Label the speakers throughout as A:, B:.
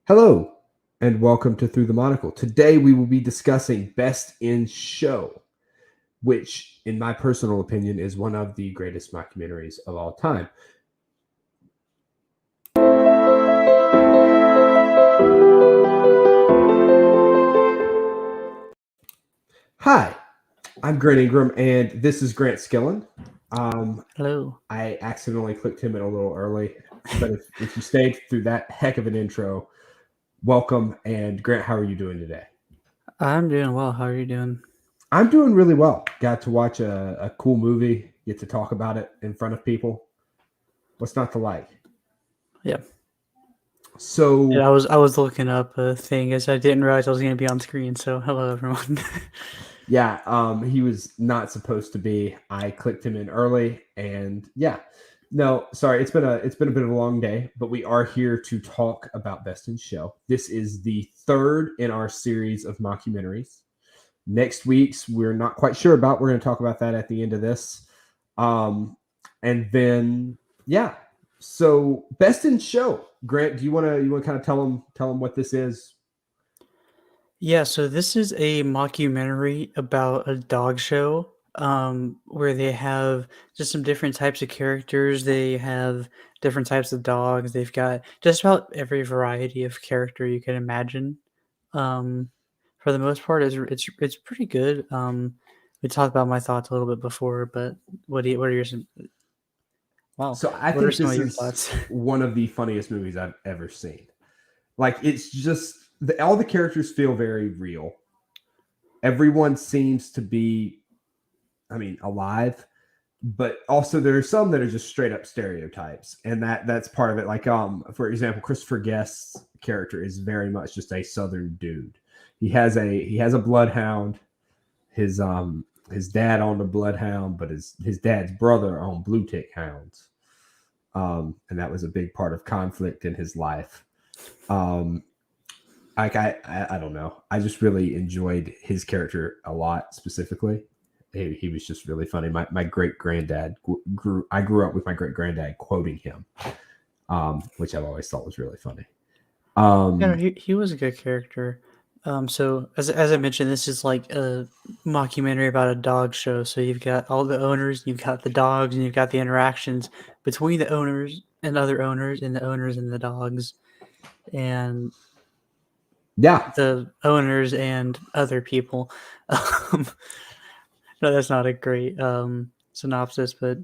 A: Hello, and welcome to Through the Monocle. Today we will be discussing Best in Show, which, in my personal opinion, is one of the greatest mockumentaries of all time. Hi, I'm Grant Ingram, and this is Grant Skillen.
B: Hello.
A: I accidentally clicked him in a little early, but if you stayed through that heck of an intro, welcome. And Grant, how are you doing today?
B: I'm doing well. How are you doing?
A: I'm doing really well. Got to watch a cool movie, get to talk about it in front of people. What's not to like?
B: Yeah.
A: So
B: Yeah, I was looking up a thing as I didn't realize I was going to be on screen. So hello everyone.
A: yeah, he was not supposed to be. I clicked him in early, and yeah, no, sorry, it's been a bit of a long day, but we are here to talk about Best in Show. This is the third in our series of mockumentaries. Next week's we're not quite sure about. We're going to talk about that at the end of this, and then yeah. So Best in Show, Grant, do you want to kind of tell them what this is?
B: Yeah, so this is a mockumentary about a dog show where they have just some different types of characters. They have different types of dogs. They've got just about every variety of character you can imagine. Um, for the most part, it's pretty good. We talked about my thoughts a little bit before, but what are your wow,
A: So I
B: what are
A: think
B: some
A: this
B: of your
A: is
B: thoughts?
A: one of the funniest movies I've ever seen. Like it's just all the characters feel very real. Everyone seems to be, I mean, alive, but also there are some that are just straight up stereotypes, and that's part of it. Like for example, Christopher Guest's character is very much just a Southern dude. He has a bloodhound. His dad owned a bloodhound, but his dad's brother owned blue tick hounds. And that was a big part of conflict in his life. Um, like I don't know. I just really enjoyed his character a lot. Specifically, he was just really funny. My great granddad I grew up with my great granddad quoting him, which I've always thought was really funny.
B: Yeah, no,
A: Um,
B: he was a good character. So as I mentioned, this is like a mockumentary about a dog show. So you've got all the owners, you've got the dogs, and you've got the interactions between the owners and other owners, and the owners and the dogs, and
A: yeah,
B: the owners and other people. Um, no, that's not a great synopsis, but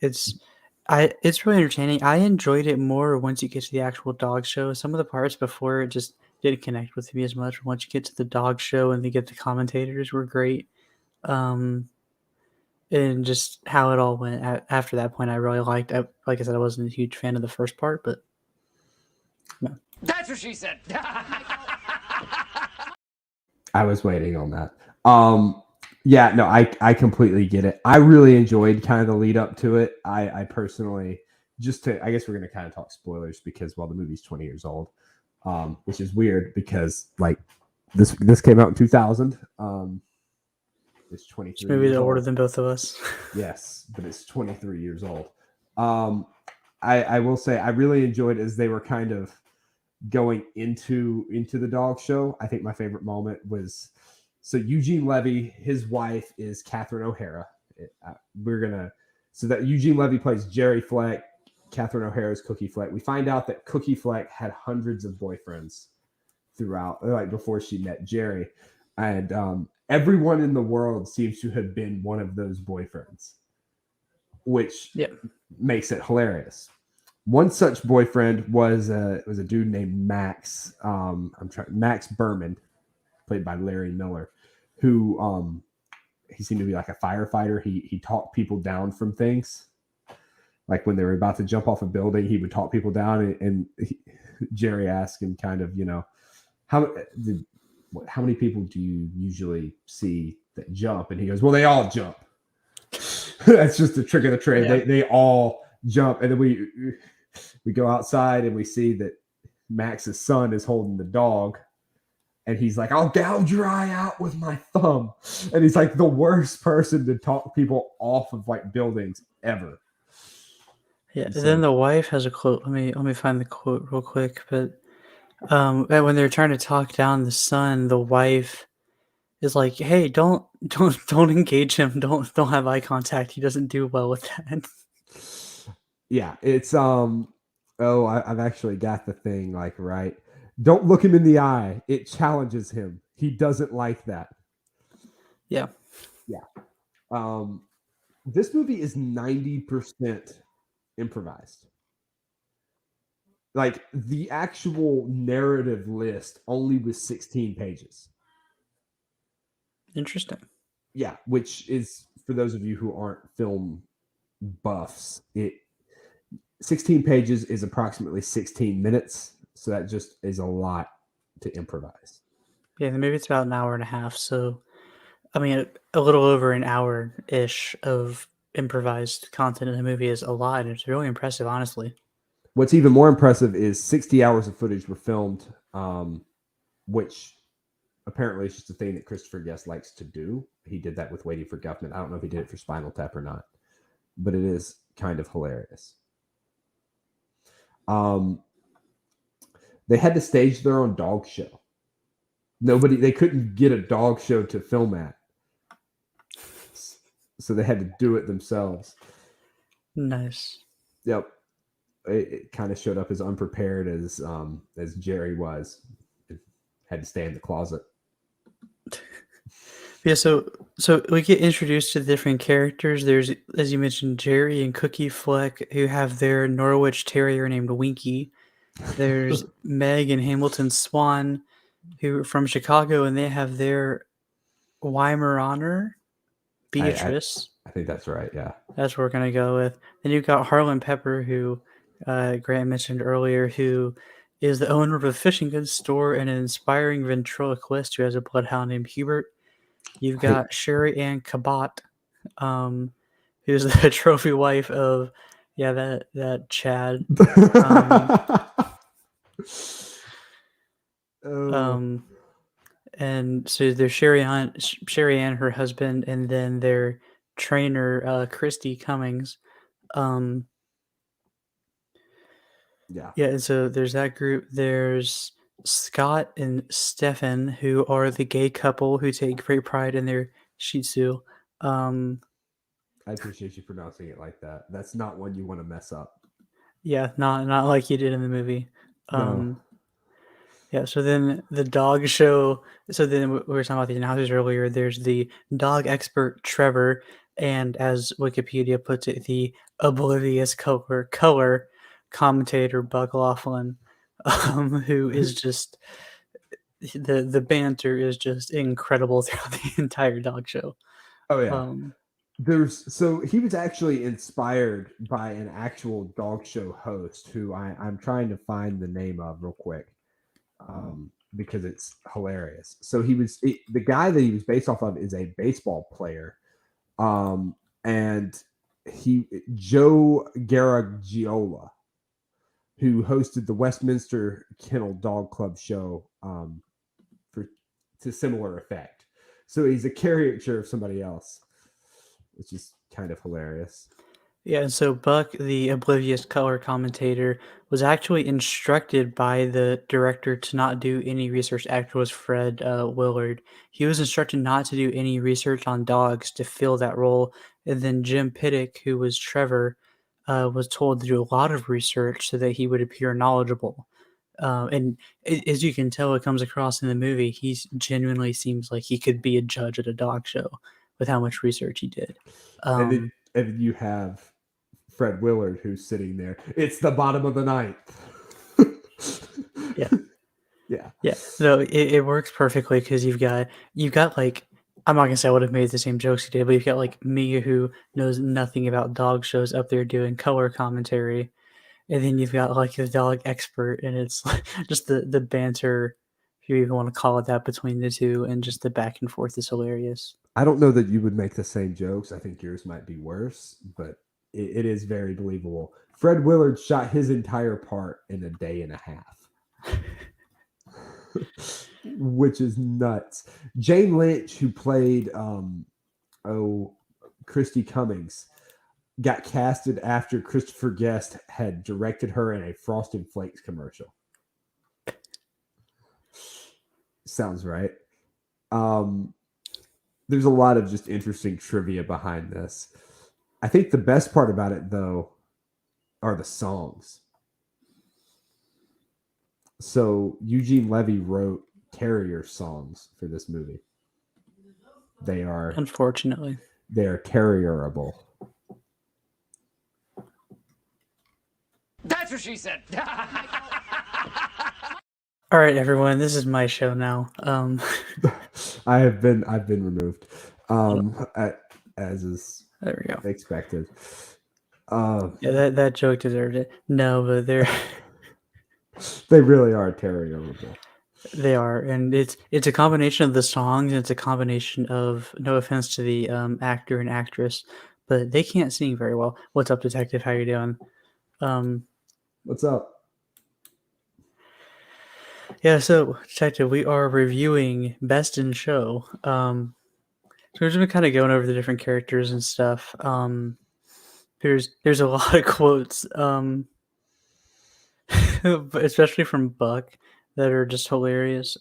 B: it's it's really entertaining. I enjoyed it more once you get to the actual dog show. Some of the parts before it just didn't connect with me as much. Once you get to the dog show and they get the commentators were great. Um, and just how it all went after that point, I really liked. Like I said, I wasn't a huge fan of the first part, but no.
C: That's what she said.
A: I was waiting on that. Yeah, no, I completely get it. I really enjoyed kind of the lead up to it. I personally I guess we're gonna kind of talk spoilers because the movie's 20 years old, which is weird because like this came out in 2000. It's
B: This
A: 23
B: movie's
A: years
B: older
A: old.
B: than both of us.
A: Yes, but it's 23 years old. Um, I will say I really enjoyed as they were kind of going into the dog show. I think my favorite moment was so Eugene Levy, his wife is Catherine O'Hara. We're gonna so that Eugene Levy plays Jerry Fleck. Catherine O'Hara's Cookie Fleck. We find out that Cookie Fleck had hundreds of boyfriends throughout, like before she met Jerry, and everyone in the world seems to have been one of those boyfriends, which
B: Yeah.
A: makes it hilarious. One such boyfriend was a dude named Max. Max Berman, played by Larry Miller, who he seemed to be like a firefighter. He talked people down from things. Like when they were about to jump off a building, he would talk people down, and Jerry asked him kind of, how how many people do you usually see that jump? And he goes, well, they all jump. That's just the trick of the trade.
B: Yeah.
A: They all jump, and then we go outside and we see that Max's son is holding the dog, and he's like, I'll gouge your eye out with my thumb. And he's like the worst person to talk people off of like buildings ever.
B: Yeah.
A: And
B: And then
A: so
B: the wife has a quote. Let me find the quote real quick, but And when they're trying to talk down the son, the wife is like, "Hey, don't engage him. Don't have eye contact. He doesn't do well with that."
A: Yeah, it's I've actually got the thing like right. Don't look him in the eye. It challenges him. He doesn't like that.
B: Yeah,
A: Yeah. Um, this movie is 90% improvised. Like the actual narrative list only was 16 pages.
B: interesting.
A: Yeah, which is for those of you who aren't film buffs, it 16 pages is approximately 16 minutes. So that just is a lot to improvise.
B: Yeah, the movie's about an hour and a half, so I mean, a little over an hour ish of improvised content in the movie is a lot, and it's really impressive, honestly.
A: What's even more impressive is 60 hours of footage were filmed, which apparently is just a thing that Christopher Guest likes to do. He did that with Waiting for Guffman. I don't know if he did it for Spinal Tap or not, but it is kind of hilarious. They had to stage their own dog show. They couldn't get a dog show to film at, so they had to do it themselves.
B: Nice.
A: Yep, it kind of showed up as unprepared as Jerry was. It had to stay in the closet.
B: Yeah, so we get introduced to different characters. There's, as you mentioned, Jerry and Cookie Fleck, who have their Norwich Terrier named Winky. There's Meg and Hamilton Swan, who are from Chicago, and they have their Weimaraner, Beatrice.
A: I think that's right. Yeah.
B: That's what we're gonna go with. Then you've got Harlan Pepper, who Grant mentioned earlier, who is the owner of a fishing goods store and an inspiring ventriloquist who has a bloodhound named Hubert. You've got Sherry Ann Cabot, who's the trophy wife of that Chad.
A: Oh.
B: And so there's Sherry Ann, her husband, and then their trainer, Christy Cummings.
A: Yeah.
B: Yeah, and so there's that group. There's Scott and Stefan, who are the gay couple who take great pride in their Shih Tzu.
A: I appreciate you pronouncing it like that. That's not one you want to mess up.
B: Yeah, not like you did in the movie.
A: No.
B: Yeah, so then the dog show. So then we were talking about the announcers earlier. There's the dog expert Trevor, and as Wikipedia puts it, the oblivious color commentator Buck Laughlin, who is just the banter is just incredible throughout the entire dog show.
A: Oh yeah. So he was actually inspired by an actual dog show host who I'm trying to find the name of real quick. Because it's hilarious. So the guy that he was based off of is a baseball player, and Joe Garagiola, who hosted the Westminster Kennel Dog Club show to similar effect. So he's a caricature of somebody else, which is kind of hilarious.
B: Yeah, and so Buck, the oblivious color commentator, was actually instructed by the director to not do any research. Actor was Fred Willard. He was instructed not to do any research on dogs to fill that role. And then Jim Pittick, who was Trevor, was told to do a lot of research so that he would appear knowledgeable. And as you can tell, it comes across in the movie. He genuinely seems like he could be a judge at a dog show with how much research he did.
A: And then you have Fred Willard who's sitting there. It's the bottom of the ninth.
B: Yeah.
A: Yeah.
B: Yeah. No, it works perfectly because you've got like, I'm not gonna say I would have made the same jokes you did, but you've got like me who knows nothing about dog shows up there doing color commentary, and then you've got like the dog expert, and it's like, just the banter, if you even want to call it that, between the two, and just the back and forth is hilarious.
A: I don't know that you would make the same jokes. I think yours might be worse, but it is very believable. Fred Willard shot his entire part in a day and a half, which is nuts. Jane Lynch, who played Christy Cummings, got casted after Christopher Guest had directed her in a Frosted Flakes commercial. Sounds right. Um, there's a lot of just interesting trivia behind this. I think the best part about it, though, are the songs. So Eugene Levy wrote Terrier songs for this movie. They are
B: Unfortunately.
A: terrierable.
C: That's what she said.
B: All right, everyone, this is my show now.
A: I've been removed. As is
B: There we go.
A: expected.
B: Yeah, that joke deserved it. No, but
A: they really are terrierable.
B: they are, and it's a combination of the songs, and it's a combination of, no offense to the actor and actress, but they can't sing very well. What's up, detective? How you doing?
A: What's up?
B: Yeah, so detective, we are reviewing Best in Show. So we're just been kind of going over the different characters and stuff. There's a lot of quotes, especially from Buck, that are just hilarious.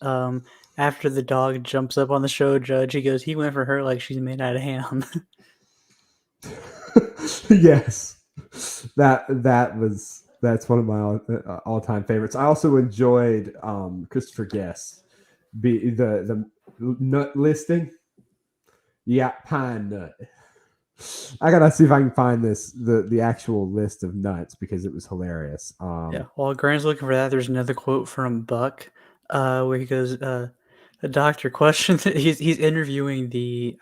B: After the dog jumps up on the show judge, he goes, "He went for her like she's made out of ham."
A: Yes, that's one of my all-time favorites. I also enjoyed Christopher Guest, the nut listing. Yeah, pine nut. I gotta see if I can find the actual list of nuts because it was hilarious.
B: Yeah, while Grant's looking for that, there's another quote from Buck, where he goes, "The doctor question." He's interviewing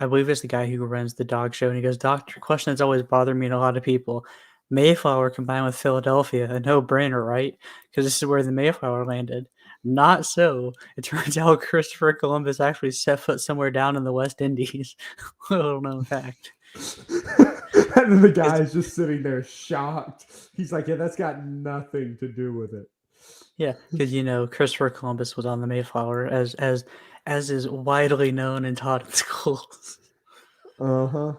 B: I believe it's the guy who runs the dog show, and he goes, "Doctor, question that's always bothered me and a lot of people: Mayflower combined with Philadelphia, a no-brainer, right? Because this is where the Mayflower landed. Not so. It turns out Christopher Columbus actually set foot somewhere down in the West Indies. Little known fact."
A: And then the guy is just sitting there shocked. He's like, "Yeah, that's got nothing to do with it."
B: Yeah, because Christopher Columbus was on the Mayflower, as is widely known and taught in schools.
A: So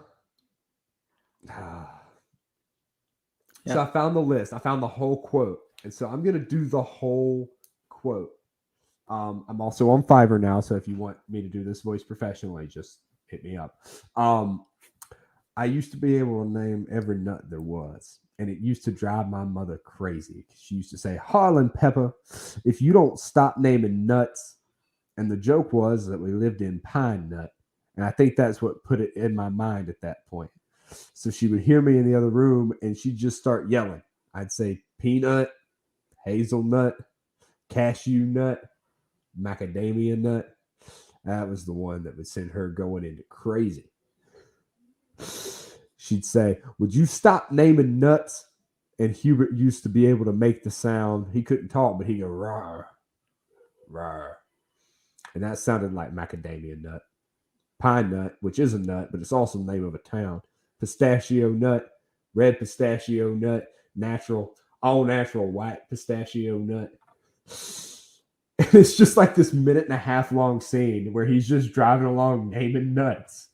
B: Yeah.
A: I found the list. I found the whole quote, and so I'm gonna do the whole quote. I'm also on Fiverr now, so if you want me to do this voice professionally, just hit me up. I used to be able to name every nut there was, and it used to drive my mother crazy. She used to say, "Harlan Pepper, if you don't stop naming nuts," and the joke was that we lived in Pine Nut, and I think that's what put it in my mind at that point. So she would hear me in the other room, and she'd just start yelling. I'd say peanut, hazelnut, cashew nut, macadamia nut. That was the one that would send her going into crazy. She'd say, "Would you stop naming nuts?" And Hubert used to be able to make the sound. He couldn't talk, but he'd go, "Rawr, rawr." And that sounded like macadamia nut. Pine nut, which is a nut, but it's also the name of a town. Pistachio nut, red pistachio nut, natural, all natural white pistachio nut. And it's just like this 1.5 minute long scene where he's just driving along naming nuts.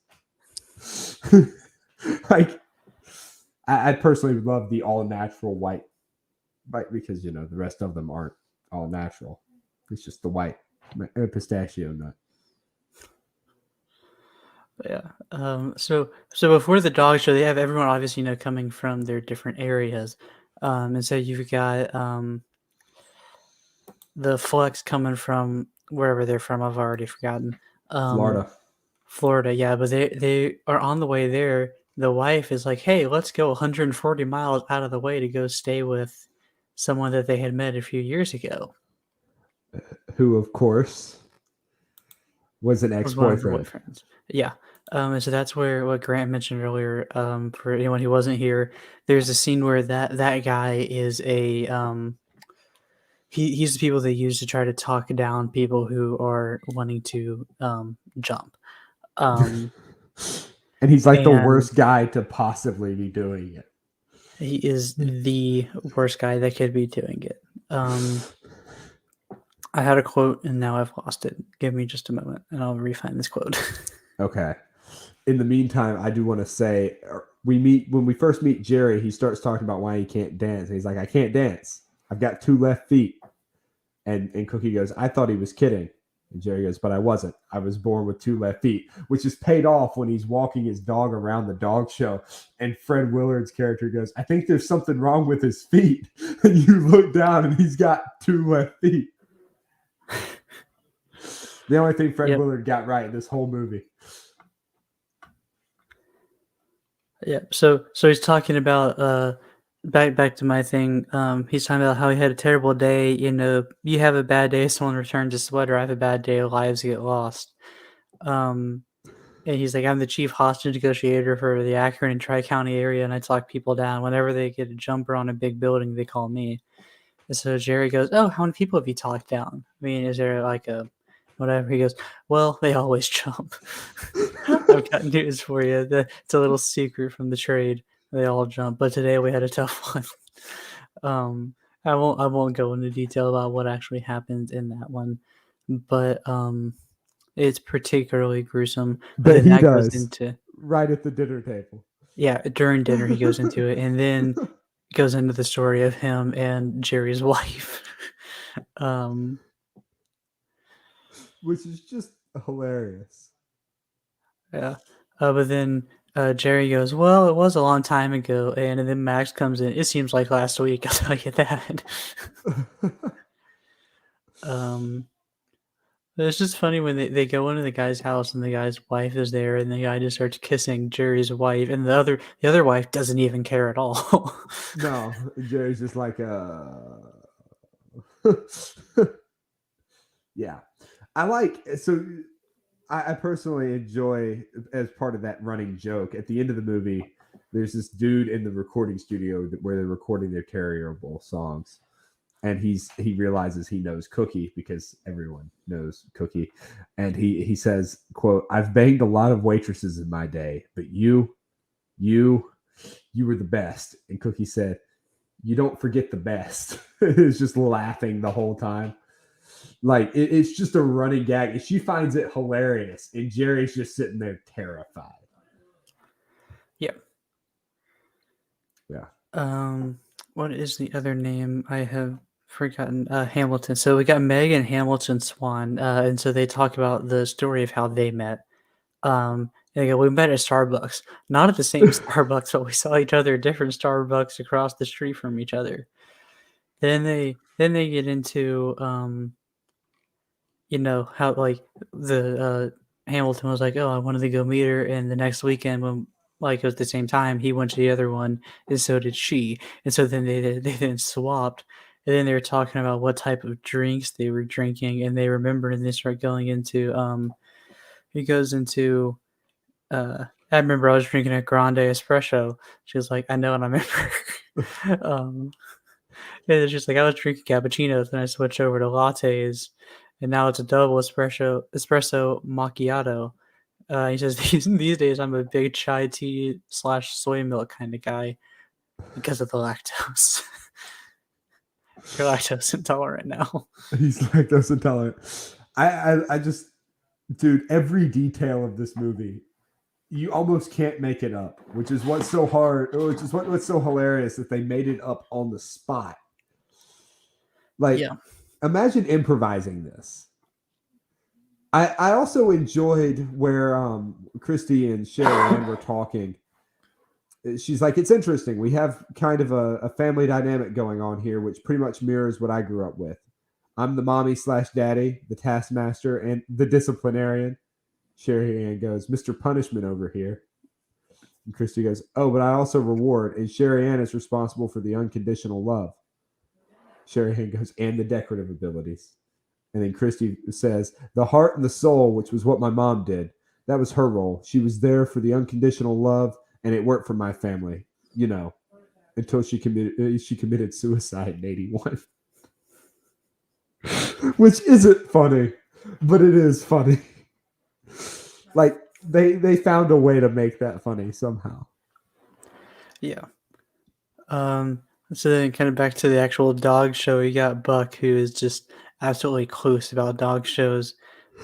A: Like, I personally love the all natural white, because the rest of them aren't all natural. It's just the white pistachio nut.
B: Yeah. So before the dog show, they have everyone obviously coming from their different areas, and so you've got the Flex coming from wherever they're from. I've already forgotten. Florida, yeah, but they are on the way there. The wife is like, "Hey, let's go 140 miles out of the way to go stay with someone that they had met a few years ago."
A: Who, of course, was an
B: Was one of her
A: ex-boyfriend.
B: boyfriends. Yeah. And so that's where what Grant mentioned earlier. For anyone who wasn't here, there's a scene where that guy is he's the people they use to try to talk down people who are wanting to jump.
A: And he's like the
B: and
A: worst guy to possibly be doing it.
B: He is the worst guy that could be doing it. I had a quote and now I've lost it. Give me just a moment and I'll re-find this quote.
A: Okay. In the meantime, I do want to say when we first meet Jerry, he starts talking about why he can't dance. And he's like, "I can't dance. I've got 2 left feet." And Cookie goes, "I thought he was kidding." And Jerry goes, but I wasn't. I was born with 2 left feet, which is paid off when he's walking his dog around the dog show. And Fred Willard's character goes, I think there's something wrong with his feet. And you look down and he's got 2 left feet. The only thing Fred Willard got right in this whole movie.
B: Yeah. So he's talking about back to my thing. He's talking about how he had a terrible day. You know, you have a bad day, someone returns a sweater. I have a bad day, lives get lost. And he's like, I'm the chief hostage negotiator for the Akron and Tri-County area, and I talk people down. Whenever they get a jumper on a big building, they call me. And so Jerry goes, oh, how many people have you talked down? I mean, is there like a whatever? He goes, well, they always jump. I've got news for you. It's a little secret from the trade. They all jump, but today we had a tough one. I won't go into detail about what actually happened in that one, but it's particularly gruesome.
A: But
B: then
A: he
B: that
A: does
B: goes into
A: right at the dinner table.
B: Yeah, during dinner he goes into it, and then goes into the story of him and Jerry's wife.
A: Which is just hilarious.
B: Yeah. But then Jerry goes, well, it was a long time ago. And then Max comes in. It seems like last week, I'll tell you that. It's just funny when they go into the guy's house and the guy's wife is there and the guy just starts kissing Jerry's wife and the other wife doesn't even care at all.
A: No, Jerry's just like, yeah. I personally enjoy, as part of that running joke, at the end of the movie, there's this dude in the recording studio where they're recording their Carrier Bowl songs. And he realizes he knows Cookie because everyone knows Cookie. And he says, quote, I've banged a lot of waitresses in my day, but you were the best. And Cookie said, you don't forget the best. It's just laughing the whole time. Like, it's just a running gag. And she finds it hilarious. And Jerry's just sitting there terrified.
B: Yeah.
A: Yeah.
B: What is the other name? I have forgotten. Hamilton. So we got Meg and Hamilton Swan. And so they talk about the story of how they met. And they go, we met at Starbucks. Not at the same Starbucks, but we saw each other at different Starbucks across the street from each other. Then they get into you know, how like the Hamilton was like, oh, I wanted to go meet her, and the next weekend when like it was the same time, he went to the other one, and so did she, and so then they then swapped, and then they were talking about what type of drinks they were drinking, and they remembered, and they start going into he goes into I remember I was drinking a grande espresso. She was like, I know, and I remember. And it's just like I was drinking cappuccinos, then I switched over to lattes, and now it's a double espresso macchiato. He says these days I'm a big chai tea / soy milk kind of guy because of the lactose. You're lactose intolerant now.
A: He's lactose intolerant. I just, dude, every detail of this movie, you almost can't make it up, which is what's so hard, which is what's so hilarious that they made it up on the spot. Like, imagine improvising this. I also enjoyed where Christy and Sherry Ann were talking. She's like, it's interesting. We have kind of a family dynamic going on here, which pretty much mirrors what I grew up with. I'm the mommy / daddy, the taskmaster, and the disciplinarian. Sherry Ann goes, Mr. Punishment over here. And Christy goes, oh, but I also reward. And Sherry Ann is responsible for the unconditional love. Sherry Ann goes, and the decorative abilities. And then Christy says, the heart and the soul, which was what my mom did. That was her role. She was there for the unconditional love, and it worked for my family, you know, until she committed suicide in 81. Which isn't funny, but it is funny. Like, they found a way to make that funny somehow.
B: Yeah. So then kind of back to the actual dog show, you got Buck, who is just absolutely clueless about dog shows.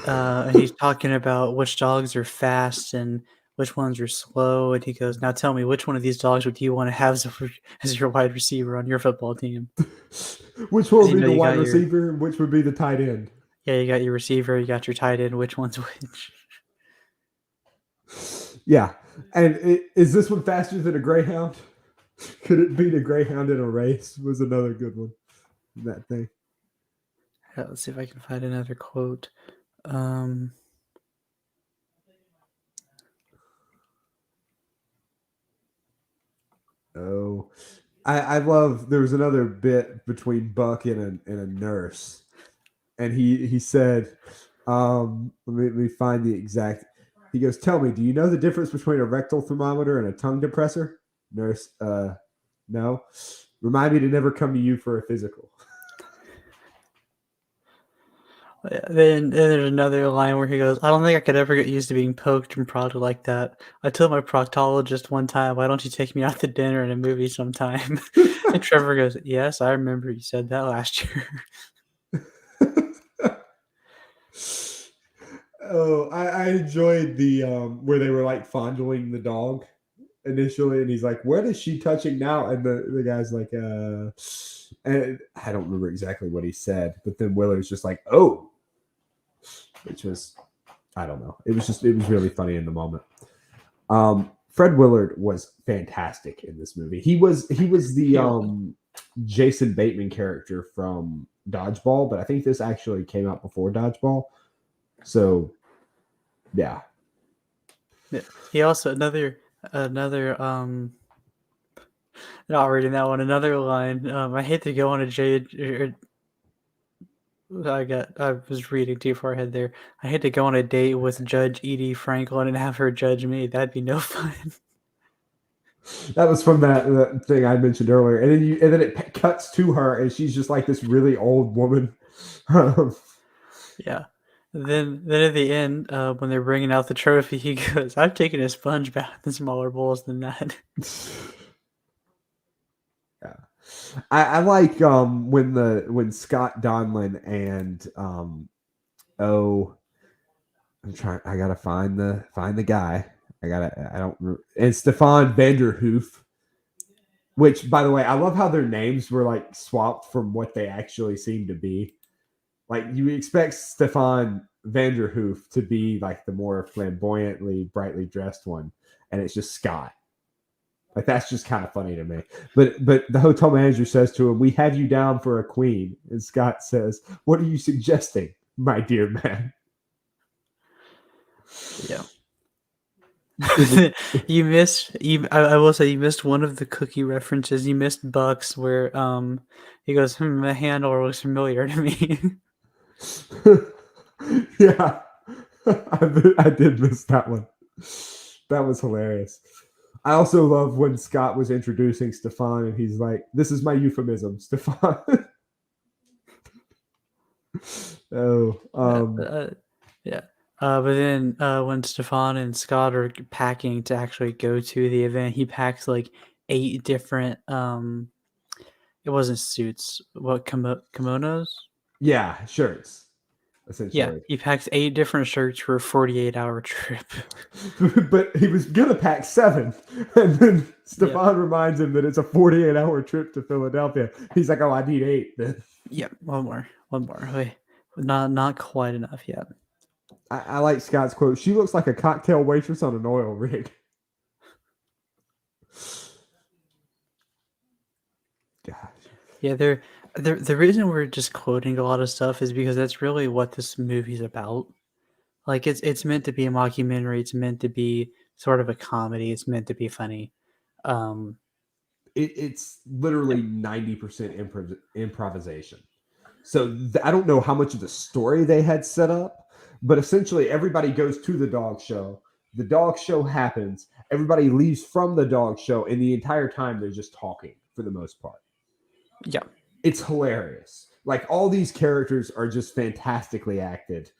B: And he's talking about which dogs are fast and which ones are slow. And he goes, now tell me, which one of these dogs would you want to have as your wide receiver on your football team?
A: Which one would be the wide receiver and which would be the tight end?
B: Yeah, you got your receiver, you got your tight end. Which one's which?
A: Yeah. And is this one faster than a greyhound? Could it beat a greyhound in a race? Was another good one. That thing.
B: Let's see if I can find another quote.
A: Oh, I love. There was another bit between Buck and a nurse, and he said, let me find the exact. He goes, "Tell me, do you know the difference between a rectal thermometer and a tongue depressor?" Nurse, no. Remind me to never come to you for a physical.
B: Then there's another line where he goes, "I don't think I could ever get used to being poked and prodded like that. I told my proctologist one time, why don't you take me out to dinner and a movie sometime?" And Trevor goes, "Yes, I remember you said that last year."
A: Oh, I enjoyed the where they were like fondling the dog initially, and he's like, "What is she touching now?" And the guy's like, and I don't remember exactly what he said, but then Willard's just like, "Oh," which was, I don't know. It was really funny in the moment. Fred Willard was fantastic in this movie. He was the Jason Bateman character from Dodgeball, but I think this actually came out before Dodgeball. So, yeah.
B: Yeah. He also another not reading that one. Another line. I hate to go on a I was reading too far ahead there. I hate to go on a date with Judge Edie Franklin and have her judge me. That'd be no fun.
A: That was from that thing I mentioned earlier, and then it cuts to her, and she's just like this really old woman.
B: Yeah. Then at the end, when they're bringing out the trophy, he goes, "I've taken a sponge bath in smaller bowls than that."
A: Yeah, I like when Scott Donlin and oh, I'm trying. I gotta find the guy. I don't. And Stefan Vanderhoof. Which, by the way, I love how their names were like swapped from what they actually seem to be. Like you expect Stefan Vanderhoof to be like the more flamboyantly, brightly dressed one, and it's just Scott. Like that's just kind of funny to me. But the hotel manager says to him, "We have you down for a queen," and Scott says, "What are you suggesting, my dear man?"
B: Yeah. You missed I will say you missed one of the cookie references. You missed Bucks where he goes, "The handle looks familiar to me."
A: Yeah, I did miss that one. That was hilarious. I also love when Scott was introducing Stefan, and he's like, "This is my euphemism, Stefan." Oh,
B: Yeah. But then when Stefan and Scott are packing to actually go to the event, he packs like 8 different it wasn't suits, what kimonos?
A: yeah, shirts
B: Yeah,
A: essentially.
B: he packs 8 different shirts for a 48-hour trip.
A: But he was gonna pack 7, and then
B: Yep.
A: Stefan reminds him that it's a 48-hour trip to Philadelphia. He's like, "Oh, I need 8." Then
B: Yep, one more. Wait, not quite enough yet.
A: I like Scott's quote. "She looks like a cocktail waitress on an oil rig." Gosh.
B: Yeah, the reason we're just quoting a lot of stuff is because that's really what this movie's about. Like it's meant to be a mockumentary. It's meant to be sort of a comedy. It's meant to be funny. Um,
A: It's
B: yeah,
A: literally 90% improvisation. So I don't know how much of the story they had set up, but essentially everybody goes to the dog show. The dog show happens. Everybody leaves from the dog show, and the entire time they're just talking for the most part.
B: yeah,
A: It's hilarious. Like all these characters are just fantastically acted,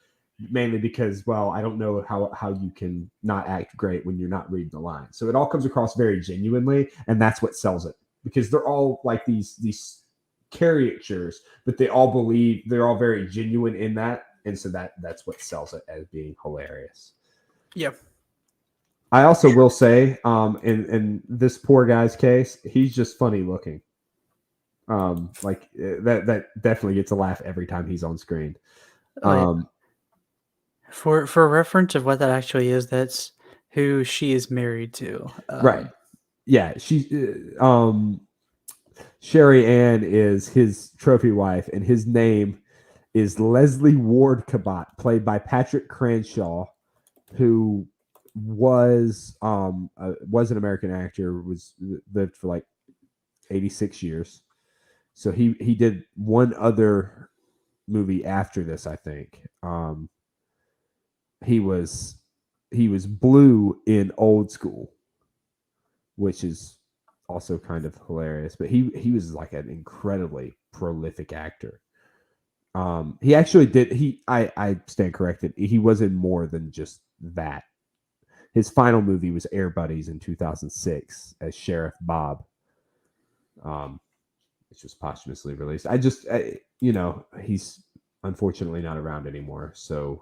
A: mainly because, well, I don't know how you can not act great when you're not reading the line. So it all comes across very genuinely, and that's what sells it, because they're all like these caricatures, but they all believe, they're all very genuine in that, and so that's what sells it as being hilarious.
B: yeah,
A: I
B: for
A: also
B: sure.
A: will say, in this poor guy's case, he's just funny looking. Like that definitely gets a laugh every time he's on screen.
B: Like
A: Um,
B: for reference of what that actually is, that's who she is married to.
A: right. Yeah, Sherry Ann is his trophy wife, and his name is Leslie Ward Cabot, played by Patrick Cranshaw, who was an American actor, lived for like 86 years. So he did one other movie after this, I think. He was he was Blue in Old School, which is also kind of hilarious. But he was like an incredibly prolific actor. He actually did. I stand corrected. He was in more than just that. His final movie was Air Buddies in 2006 as Sheriff Bob. Um, which was posthumously released. He's unfortunately not around anymore. So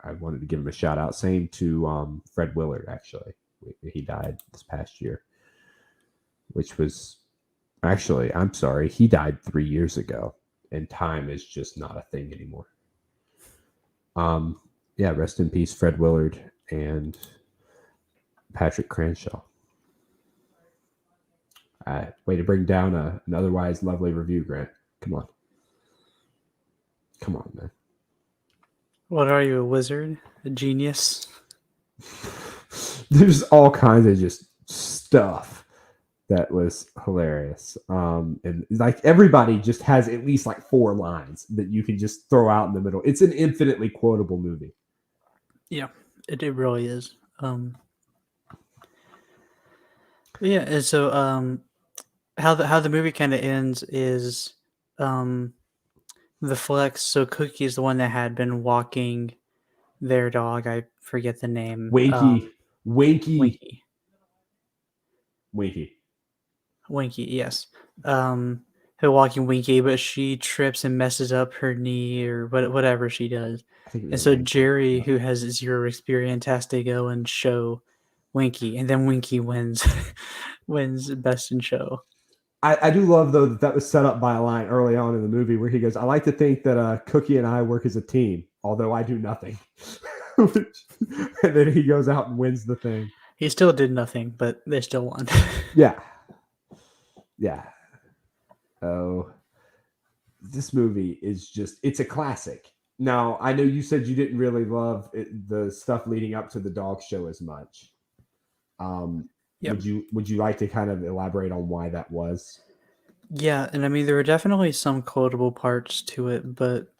A: I wanted to give him a shout out. Same to Fred Willard, actually. He died this past year, which was actually, I'm sorry, he died 3 years ago, and time is just not a thing anymore. Yeah, rest in peace, Fred Willard and Patrick Cranshaw. Way to bring down an otherwise lovely review, Grant. Come on. Come on, man.
B: What are you, a wizard? A genius?
A: There's all kinds of just stuff that was hilarious. And like everybody just has at least like 4 lines that you can just throw out in the middle. It's an infinitely quotable movie.
B: Yeah, it really is. Yeah, and so how the movie kind of ends is the Flex. So Cookie is the one that had been walking their dog. I forget the name.
A: Winky.
B: Winky.
A: Winky.
B: Winky, yes. Her walking Winky, but she trips and messes up her knee or whatever she does.
A: I think it
B: And
A: was
B: so
A: Winky.
B: Jerry, who has 0 experience, has to go and show Winky, and then Winky wins wins best in show.
A: I do love though that was set up by a line early on in the movie where he goes, "I like to think that Cookie and I work as a team, although I do nothing." And then he goes out and wins the thing.
B: He still did nothing, but they still won.
A: Yeah. Yeah. Oh, this movie is it's a classic. Now, I know you said you didn't really love the stuff leading up to the dog show as much.
B: Yep.
A: Would you like to kind of elaborate on why that was?
B: Yeah, and I mean there were definitely some quotable parts to it, but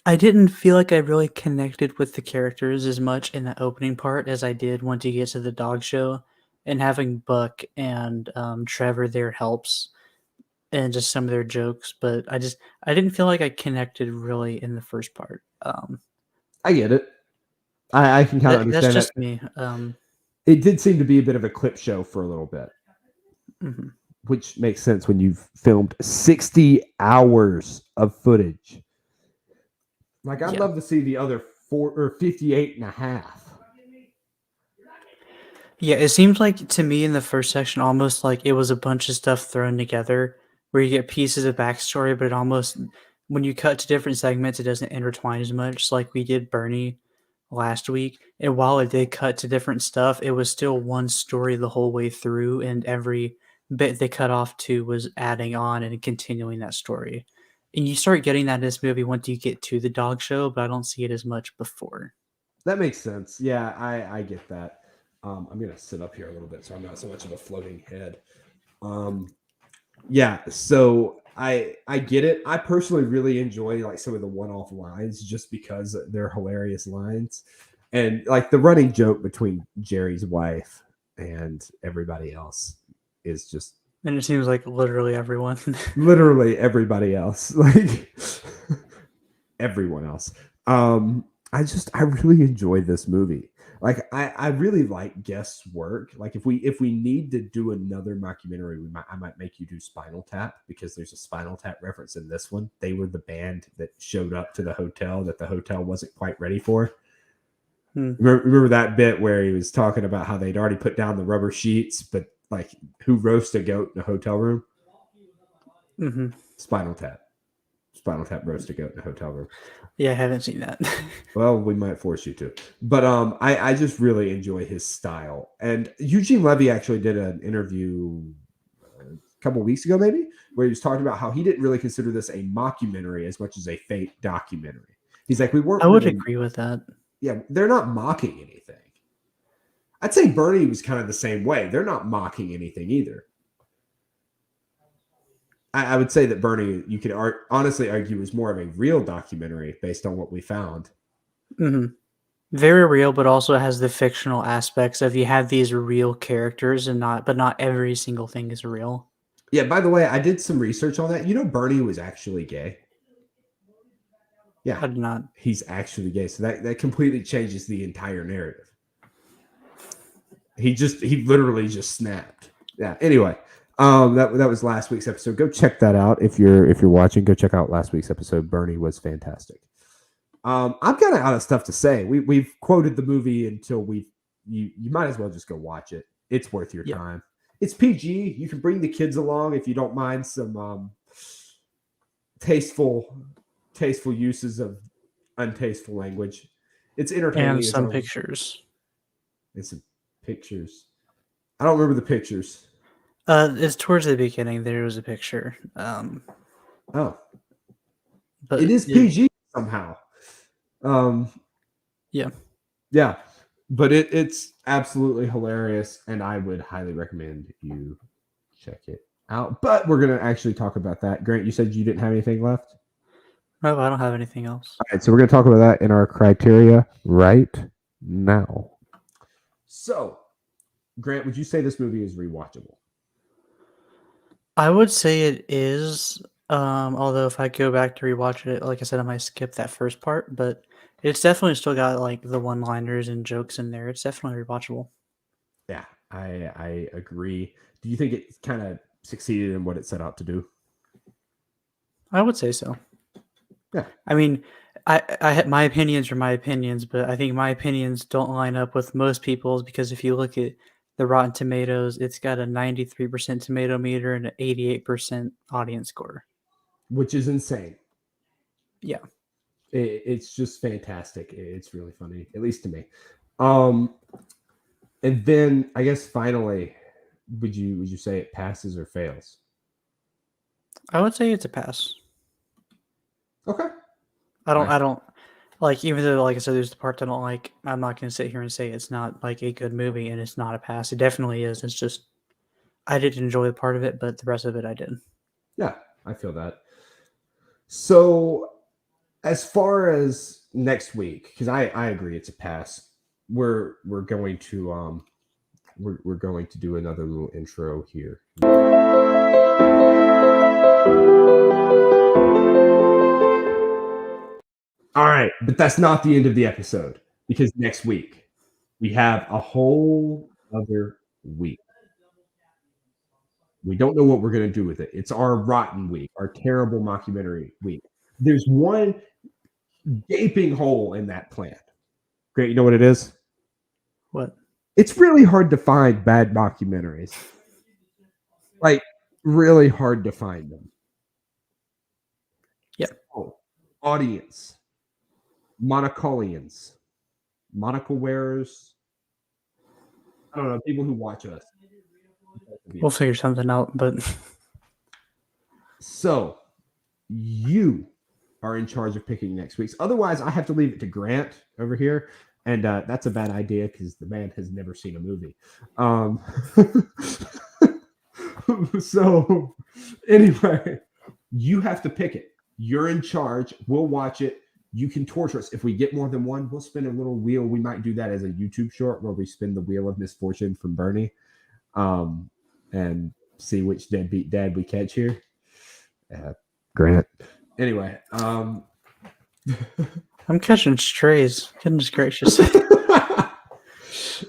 B: I didn't feel like I really connected with the characters as much in the opening part as I did once you get to the dog show, and having Buck and Trevor there helps, and just some of their jokes. But I didn't feel like I connected really in the first part.
A: I get it. I can kind of
B: That's
A: understand that.
B: just me.
A: It did seem to be a bit of a clip show for a little bit, which makes sense when you've filmed 60 hours of footage. Like, I'd love to see the other 58 and a half.
B: Yeah, it seems like to me in the first section, almost like it was a bunch of stuff thrown together where you get pieces of backstory, but it almost, when you cut to different segments, it doesn't intertwine as much. Like we did Bernie last week. And while it did cut to different stuff, it was still one story the whole way through. And every bit they cut off to was adding on and continuing that story. And you start getting that in this movie once you get to the dog show, but I don't see it as much before.
A: That makes sense. Yeah, I get that. I'm going to sit up here a little bit so I'm not so much of a floating head. Yeah, so I get it. I personally really enjoy like some of the one-off lines just because they're hilarious lines. And like the running joke between Jerry's wife and everybody else is just
B: And it seems like literally everyone.
A: literally everybody else. Like everyone else. I really enjoyed this movie. Like I really like guest work. Like if we need to do another mockumentary, I might make you do Spinal Tap because there's a Spinal Tap reference in this one. They were the band that showed up to the hotel that the hotel wasn't quite ready for. Remember that bit where he was talking about how they'd already put down the rubber sheets, but like who roasts a goat in a hotel room?
B: Mm-hmm.
A: Spinal Tap. Spinal Tap roast a goat in a hotel room.
B: Yeah, I haven't seen that.
A: Well, we might force you to. But I just really enjoy his style. And Eugene Levy actually did an interview a couple weeks ago, maybe, where he was talking about how he didn't really consider this a mockumentary as much as a fake documentary. He's like, we weren't
B: I would
A: really,
B: agree with that.
A: yeah, they're not mocking anything. I'd say Bernie was kind of the same way. They're not mocking anything either. I would say that Bernie, you could honestly argue, is more of a real documentary based on what we found.
B: Hmm. Very real, but also has the fictional aspects of you have these real characters and but not every single thing is real.
A: Yeah, by the way, I did some research on that. You know, Bernie was actually gay. Yeah,
B: I did not.
A: he's actually gay. So that completely changes the entire narrative. He literally just snapped. Yeah. Anyway, that was last week's episode. Go check that out if you're watching. Go check out last week's episode. Bernie was fantastic. I'm kind of out of stuff to say. We've quoted the movie until you might as well just go watch it. It's worth your time. It's PG. You can bring the kids along if you don't mind some tasteful uses of untasteful language. It's entertaining.
B: And some pictures.
A: And some pictures. I don't remember the pictures.
B: It's towards the beginning. There was a picture.
A: But
B: it
A: is PG somehow. Yeah. But it's absolutely hilarious, and I would highly recommend you check it out. But we're gonna actually talk about that. Grant, you said you didn't have anything left?
B: No, I don't have anything else.
A: All right, so we're gonna talk about that in our criteria right now. So, Grant, would you say this movie is rewatchable?
B: I would say it is. Although if I go back to rewatch it, like I said, I might skip that first part, but it's definitely still got like the one-liners and jokes in there. It's definitely rewatchable.
A: Yeah, I agree. Do you think it kind of succeeded in what it set out to do?
B: I would say so.
A: Yeah.
B: I mean, my opinions are my opinions, but I think my opinions don't line up with most people's because if you look at the Rotten Tomatoes, it's got a 93% tomato meter and an 88% audience score.
A: Which is insane.
B: Yeah.
A: It's just fantastic. It's really funny, at least to me. And then I guess finally, would you say it passes or fails?
B: I would say it's a pass.
A: Okay.
B: I don't like, even though, like I said, there's the part I don't like, I'm not going to sit here and say it's not like a good movie and it's not a pass. It definitely is. It's just, I didn't enjoy the part of it, but the rest of it I did.
A: Yeah, I feel that. So as far as next week, because I agree it's a pass, we're going to we're going to do another little intro here. All right, but that's not the end of the episode, because next week we have a whole other week. We don't know what we're going to do with it. It's our rotten week, our terrible mockumentary week. There's one gaping hole in that plan. Great, you know what it is?
B: What?
A: It's really hard to find bad mockumentaries. Like, really hard to find them.
B: Yep.
A: So, audience, monocolians, monocle wearers. I don't know, people who watch us.
B: We'll figure something out, but
A: so you are in charge of picking next week's. Otherwise, I have to leave it to Grant over here, and that's a bad idea because the man has never seen a movie. So anyway, you have to pick it. You're in charge. We'll watch it. You can torture us. If we get more than one, we'll spin a little wheel. We might do that as a YouTube short where we spin the wheel of misfortune from Bernie. And see which deadbeat dad we catch here. Grant. Anyway,
B: I'm catching strays. Goodness gracious.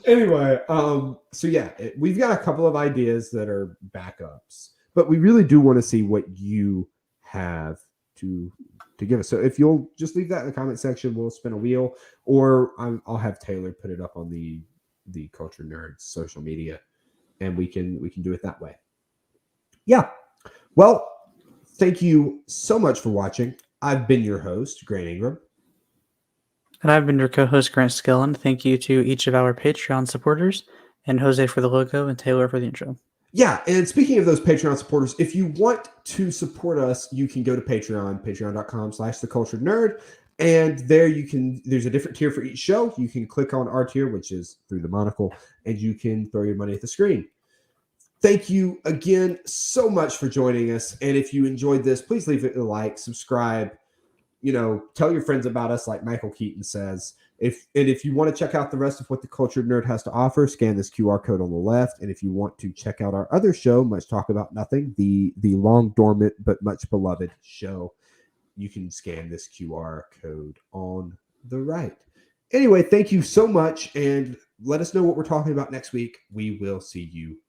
A: Anyway, so yeah, we've got a couple of ideas that are backups, but we really do want to see what you have to give us. So if you'll just leave that in the comment section, we'll spin a wheel, or I'll have Taylor put it up on the Culture Nerds social media, and we can do it that way. Yeah. Well, Thank you so much for watching. I've been your host, Grant Ingram.
B: And I've been your co-host, Grant Skillen. Thank you to each of our Patreon supporters, and Jose for the logo, and Taylor for the intro.
A: Yeah, and speaking of those Patreon supporters, if you want to support us, you can go to Patreon, patreon.com/theculturednerd. And there there's a different tier for each show. You can click on our tier, which is through the monocle, and you can throw your money at the screen. Thank you again so much for joining us. And if you enjoyed this, please leave it a like, subscribe, tell your friends about us, like Michael Keaton says. If you want to check out the rest of what the Cultured Nerd has to offer, scan this QR code on the left. And if you want to check out our other show, Much Talk About Nothing, the long dormant but much beloved show, you can scan this QR code on the right. Anyway, thank you so much, and let us know what we're talking about next week. We will see you